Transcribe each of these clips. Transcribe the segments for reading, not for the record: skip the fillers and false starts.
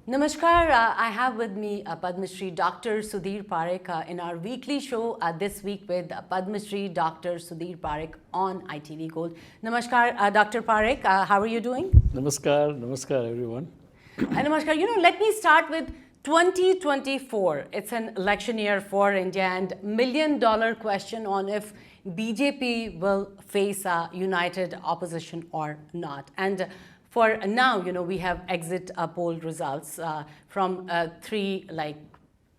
Namaskar, I have with me Padma Shri Dr. Sudhir Parikh in our weekly show this week with Padma Shri Dr. Sudhir Parikh on ITV Gold. Namaskar, Dr. Parikh, how are you doing? Namaskar everyone. Namaskar, let me start with 2024. It's an election year for India and $1 million question on if BJP will face a united opposition or not. And for now, we have exit poll results from three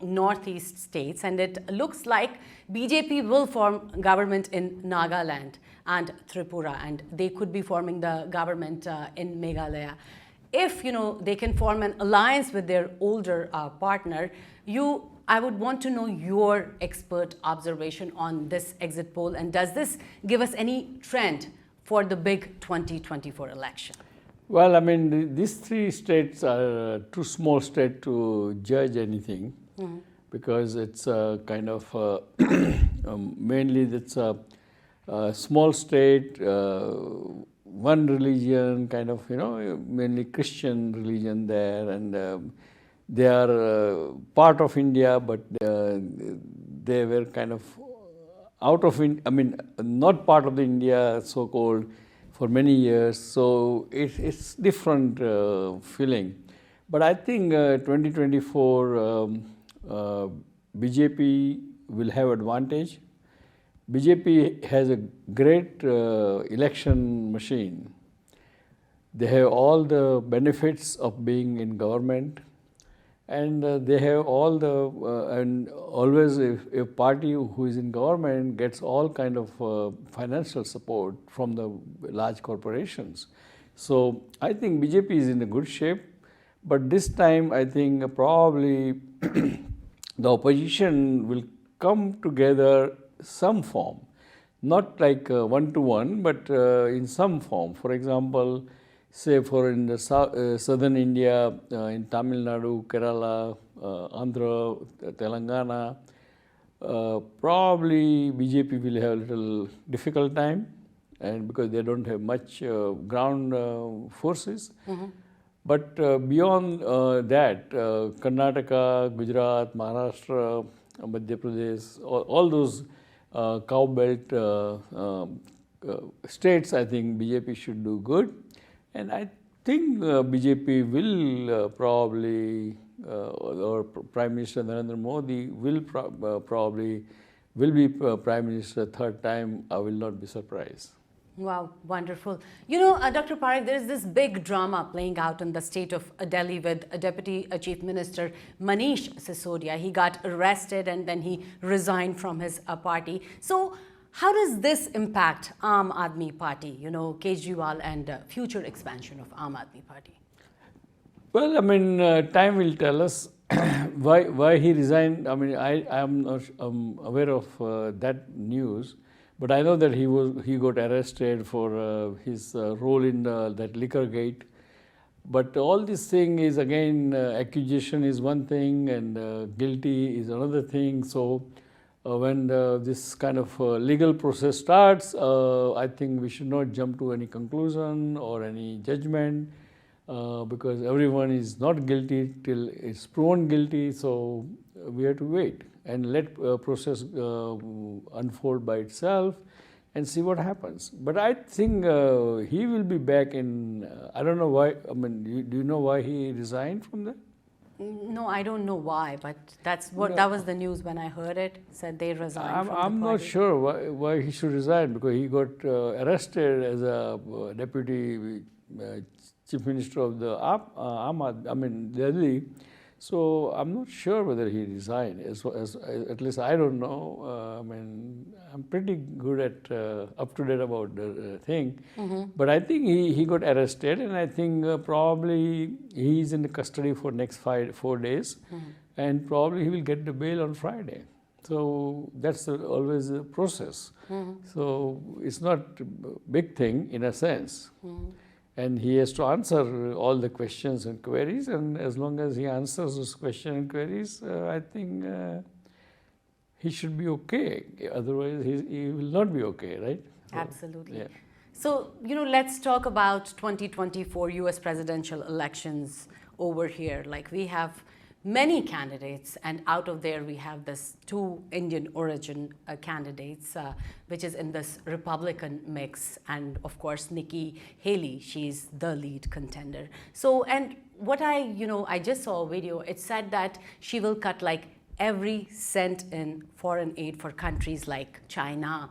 northeast states, and it looks like BJP will form government in Nagaland and Tripura, and they could be forming the government in Meghalaya. If they can form an alliance with their older partner, I would want to know your expert observation on this exit poll, and does this give us any trend for the big 2024 election? Well, I mean, these three states are too small state to judge anything because it's kind of mainly it's a small state, one religion, kind of mainly Christian religion there, and they are part of India, but they were kind of out of not part of the India so-called for many years, so it's different feeling. But I think 2024 BJP will have advantage. BJP has a great election machine. They have all the benefits of being in government, and they have all the and always if a party who is in government gets all kind of financial support from the large corporations. So I think BJP is in a good shape, but this time I think probably the opposition will come together some form, not like one-to-one, but in some form. For example, say for in the southern India, in Tamil Nadu, Kerala, Andhra, Telangana, probably BJP will have a little difficult time, and because they don't have much ground forces. But beyond that, Karnataka, Gujarat, Maharashtra, Madhya Pradesh, all those cow belt states, I think BJP should do good. And I think BJP will probably, or Prime Minister Narendra Modi will probably be Prime Minister third time. I will not be surprised. Wow, wonderful. Dr. Parikh, there is this big drama playing out in the state of Delhi with Deputy Chief Minister Manish Sisodia. He got arrested and then he resigned from his party. So how does this impact Aam Aadmi Party, Kejriwal and future expansion of Aam Aadmi Party? Well, I mean, time will tell us why he resigned. I mean, I am not aware of that news, but I know that he got arrested for his role in that liquor gate. But all this thing is again accusation is one thing and guilty is another thing. So when this kind of legal process starts, I think we should not jump to any conclusion or any judgment because everyone is not guilty till it's proven guilty. So we have to wait and let process unfold by itself and see what happens. But I think he will be back in, I don't know why, I mean, do you know why he resigned from that? No, I don't know why, but that was the news when I heard it. Said they resigned from the party. I'm not sure why he should resign because he got arrested as a deputy chief minister of the Delhi. So I'm not sure whether he resigned. At least I don't know. I mean, I'm pretty good at up to date about the thing. But I think he got arrested, and I think probably he's in the custody for next 4 days, and probably he will get the bail on Friday. So that's always a process. So it's not a big thing in a sense. And he has to answer all the questions and queries, and as long as he answers those questions and queries, I think he should be okay. Otherwise, he will not be okay, right? So, absolutely. Yeah. So, let's talk about 2024 US presidential elections. over here. Like we have many candidates, and out of there we have this two Indian origin candidates, which is in this Republican mix, and of course Nikki Haley, she's the lead contender. So, and what I just saw a video, it said that she will cut like every cent in foreign aid for countries like China,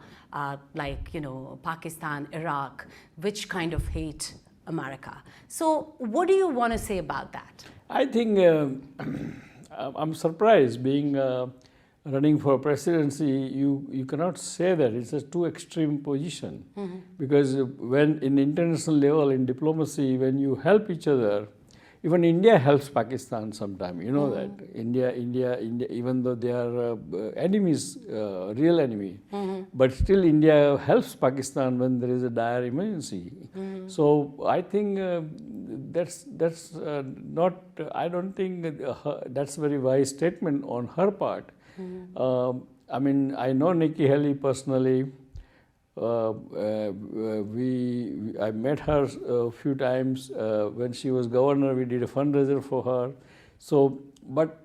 Pakistan, Iraq, which kind of hate America. So what do you want to say about that? I think I'm surprised being running for presidency. You cannot say that it's a too extreme position, because when in international level in diplomacy, when you help each other, even India helps Pakistan sometimes. You know that India, even though they are enemies, real enemy, but still India helps Pakistan when there is a dire emergency. So I think that's not. I don't think that's a very wise statement on her part. I mean, I know Nikki Haley personally. I met her a few times when she was governor. We did a fundraiser for her. So, but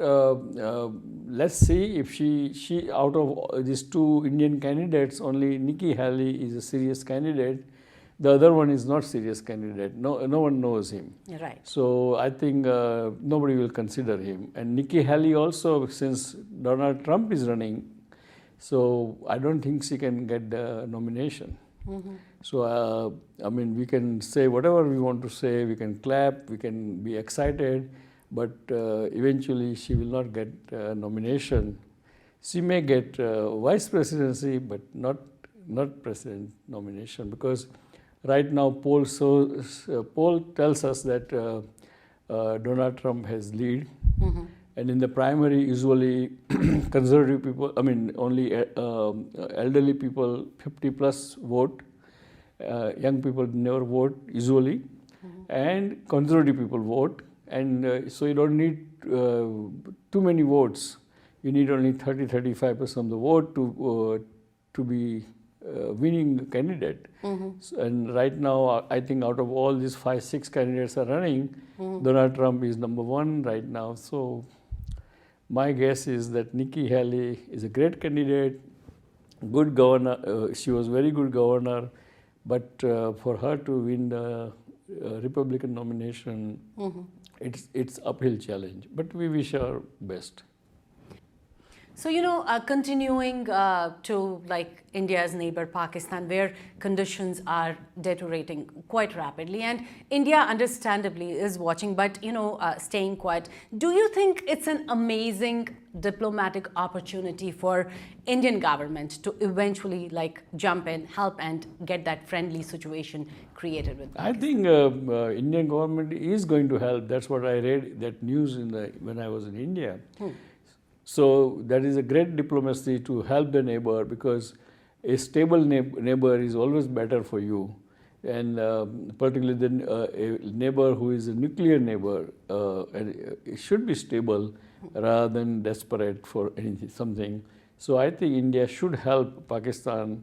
let's see if she out of these two Indian candidates, only Nikki Haley is a serious candidate. The other one is not serious candidate. No one knows him. Right. So I think nobody will consider him. And Nikki Haley also, since Donald Trump is running, so I don't think she can get the nomination. So I mean, we can say whatever we want to say, we can clap, we can be excited, but eventually she will not get nomination. She may get vice presidency, but not president nomination, because right now poll tells us that Donald Trump has lead. And in the primary, usually conservative people, I mean, only elderly people, 50 plus vote. Young people never vote usually. And conservative people vote. And so you don't need too many votes. You need only 30-35% of the vote to be winning candidate. So, and right now, I think out of all these 5-6 candidates are running, Donald Trump is number one right now. So my guess is that Nikki Haley is a great candidate, good governor. She was very good governor, but for her to win the Republican nomination, it's uphill challenge. But we wish her best. So, continuing to like India's neighbor Pakistan, where conditions are deteriorating quite rapidly, and India understandably is watching, but staying quiet. Do you think it's an amazing diplomatic opportunity for Indian government to eventually like jump in, help, and get that friendly situation created with Pakistan? I think Indian government is going to help. That's what I read that news when I was in India. So that is a great diplomacy to help the neighbor, because a stable neighbor is always better for you. And particularly a neighbor who is a nuclear neighbor, it should be stable rather than desperate for something. So I think India should help Pakistan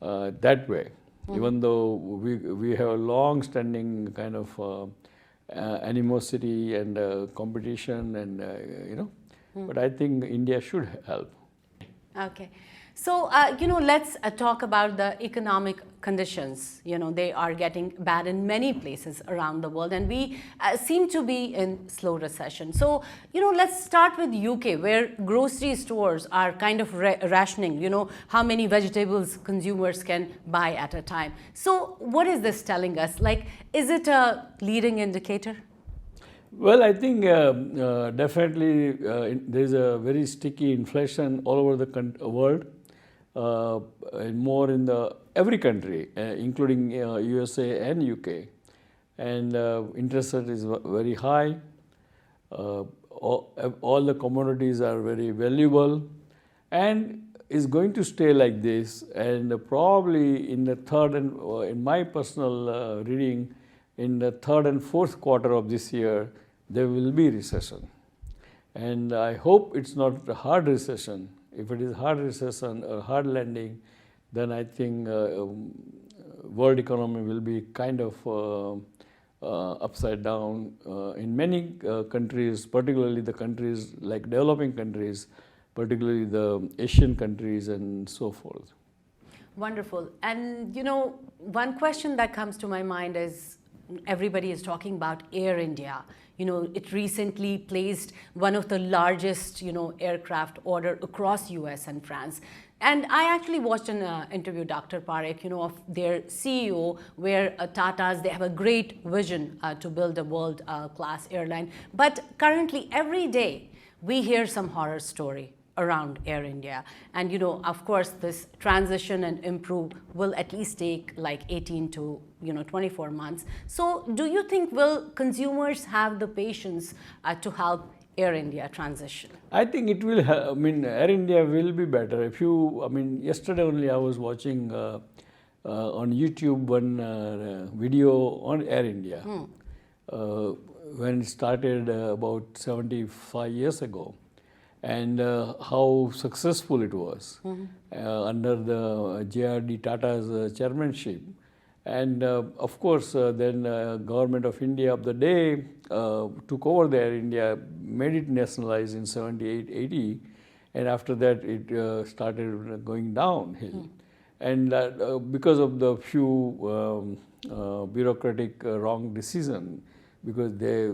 that way, even though we have a long-standing kind of animosity and competition and but I think India should help. Okay. So, let's talk about the economic conditions. They are getting bad in many places around the world, and we seem to be in slow recession. So, let's start with UK, where grocery stores are kind of rationing, how many vegetables consumers can buy at a time. So, what is this telling us? Like, is it a leading indicator? Well, I think definitely there is a very sticky inflation all over the world, and more in every country, including USA and UK. And interest rate is very high. All the commodities are very valuable, and is going to stay like this. And probably in the third and in my personal reading, in the third and fourth quarter of this year, there will be recession. And I hope it's not a hard recession. If it is hard recession or hard landing, then I think world economy will be kind of upside down in many countries, particularly the countries like developing countries, particularly the Asian countries and so forth. Wonderful. And one question that comes to my mind is everybody is talking about Air India. It recently placed one of the largest, aircraft order across US and France. And I actually watched an interview, Dr. Parikh, of their CEO, where Tata's, they have a great vision to build a world-class airline. But currently, every day, we hear some horror story around Air India. And, of course, this transition and improve will at least take like 18 to 24 months. So do you think will consumers have the patience to help Air India transition? I think it will. Air India will be better. Yesterday only I was watching on YouTube one video on Air India when it started about 75 years ago, and how successful it was under the JRD Tata's chairmanship. And of course, then government of India of the day took over the Air India, made it nationalized in 78, 80, and after that it started going downhill. And because of the few bureaucratic wrong decision, because they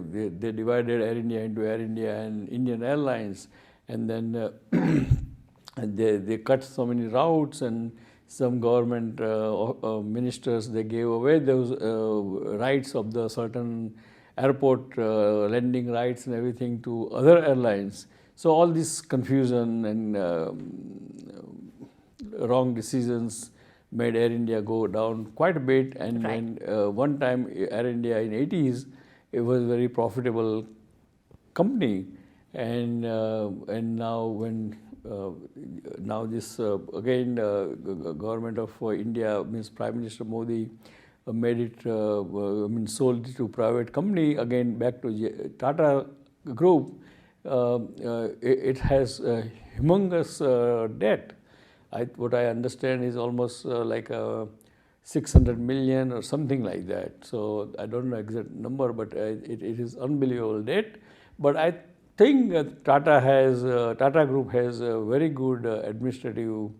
divided Air India into Air India and Indian Airlines, and then they cut so many routes, and some government ministers, they gave away those rights of the certain airport landing rights and everything to other airlines. So all this confusion and wrong decisions made Air India go down quite a bit. And one time Air India in 80s, it was a very profitable company. And now when now this again government of India, means Prime Minister Modi, made it sold it to private company again back to Tata Group. It has a humongous debt. What I understand is almost like 600 million or something like that. So I don't know exact number, but it is unbelievable debt. But I think Tata Group has a very good administrative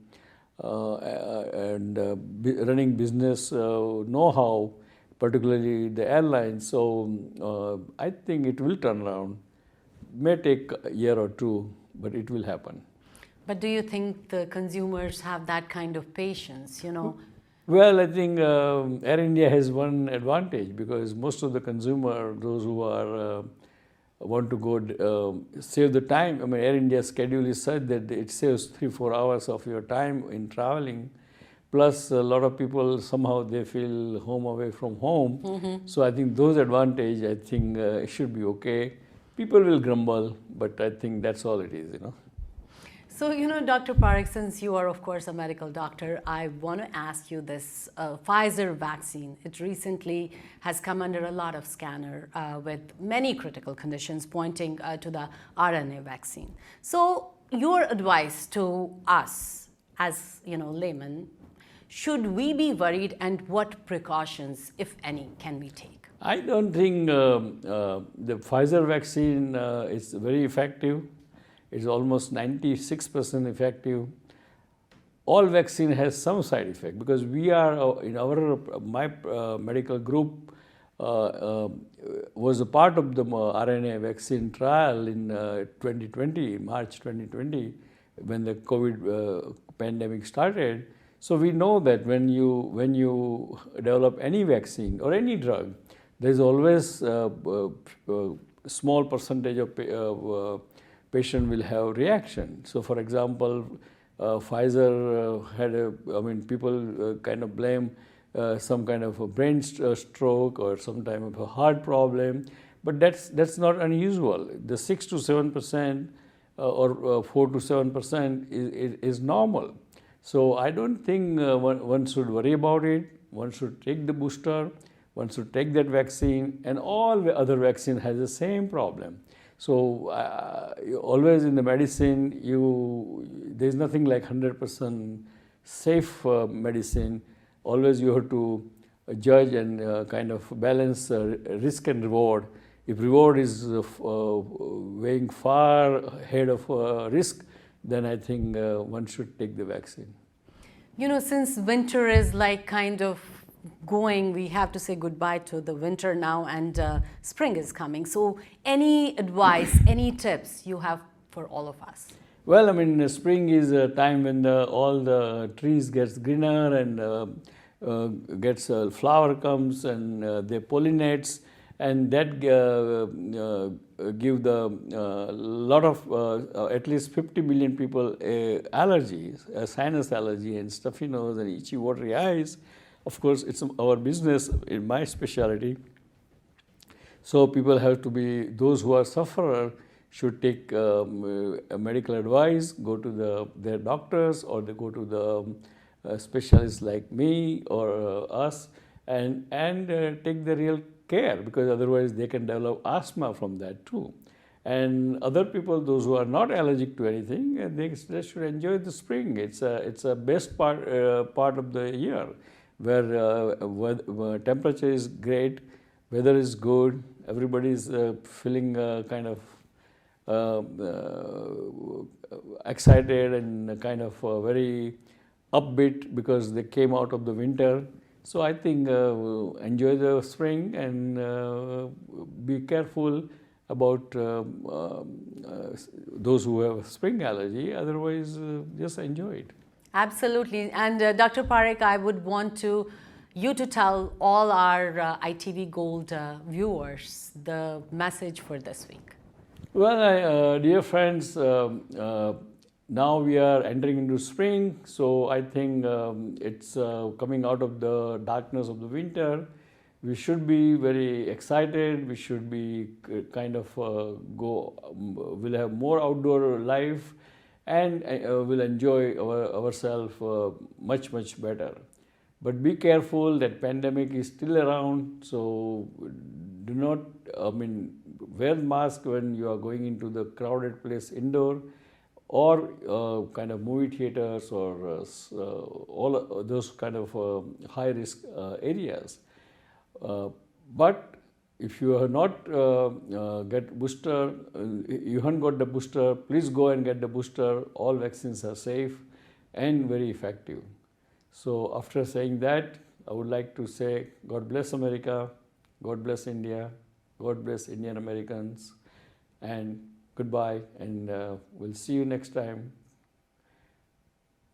and running business know-how, particularly the airlines. So I think it will turn around. May take a year or two, but it will happen. But do you think the consumers have that kind of patience, Well, I think Air India has one advantage, because most of the consumer, those who are want to go save the time. Air India's schedule is such that it saves 3-4 hours of your time in traveling. Plus, a lot of people somehow they feel home away from home. So I think those advantage, I think it should be okay. People will grumble, but I think that's all it is, So, Dr. Parikh, since you are, of course, a medical doctor, I want to ask you this Pfizer vaccine. It recently has come under a lot of scanner with many critical conditions pointing to the RNA vaccine. So, your advice to us as, laymen, should we be worried, and what precautions, if any, can we take? I don't think the Pfizer vaccine is very effective. It's almost 96% effective. All vaccine has some side effect, because we are in my medical group was a part of the RNA vaccine trial in 2020, March 2020, when the COVID pandemic started. So we know that when you develop any vaccine or any drug, there's always a small percentage of patient will have reaction. So, for example, Pfizer had people kind of blame some kind of a brain stroke or some type of a heart problem, but that's not unusual. The 6 to 7% or 4 to 7% is normal. So I don't think one should worry about it. One should take the booster. One should take that vaccine, and all the other vaccine has the same problem. So always in the medicine, there's nothing like 100% safe medicine. Always you have to judge and kind of balance risk and reward. If reward is weighing far ahead of risk, then I think one should take the vaccine. You know, since winter is like kind of going, we have to say goodbye to the winter now, and spring is coming. So any advice, any tips you have for all of us? Well, I mean, spring is a time when all the trees gets greener and gets flower comes and they pollinates, and that give the lot of at least 50 million people allergies, sinus allergy and stuffy nose and itchy watery eyes. Of course, it's our business in my specialty. So people have to be, those who are sufferer should take medical advice, go to their doctors, or they go to the specialists like me or us, and take the real care, because otherwise they can develop asthma from that too. And other people, those who are not allergic to anything, they should enjoy the spring. It's a best part of the year, where temperature is great, weather is good, everybody is feeling kind of excited and kind of very upbeat because they came out of the winter. So I think enjoy the spring and be careful about those who have spring allergy. Otherwise, just enjoy it. Absolutely. And Dr. Parikh, I would want you to tell all our ITV Gold viewers the message for this week. Well, dear friends, now we are entering into spring, so I think it's coming out of the darkness of the winter. We should be very excited. We should be kind of we'll have more outdoor life, and we'll enjoy ourselves much better. But be careful, that pandemic is still around, so do not, wear mask when you are going into the crowded place indoor, or kind of movie theaters, or all those kind of high risk areas. But if you are not get booster, you haven't got the booster, please go and get the booster. All vaccines are safe and very effective. So after saying that, I would like to say God bless America, God bless India, God bless Indian Americans, and goodbye, and we'll see you next time.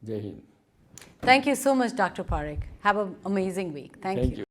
Jai Hind. Thank you so much, Dr. Parikh. Have an amazing week. Thank you.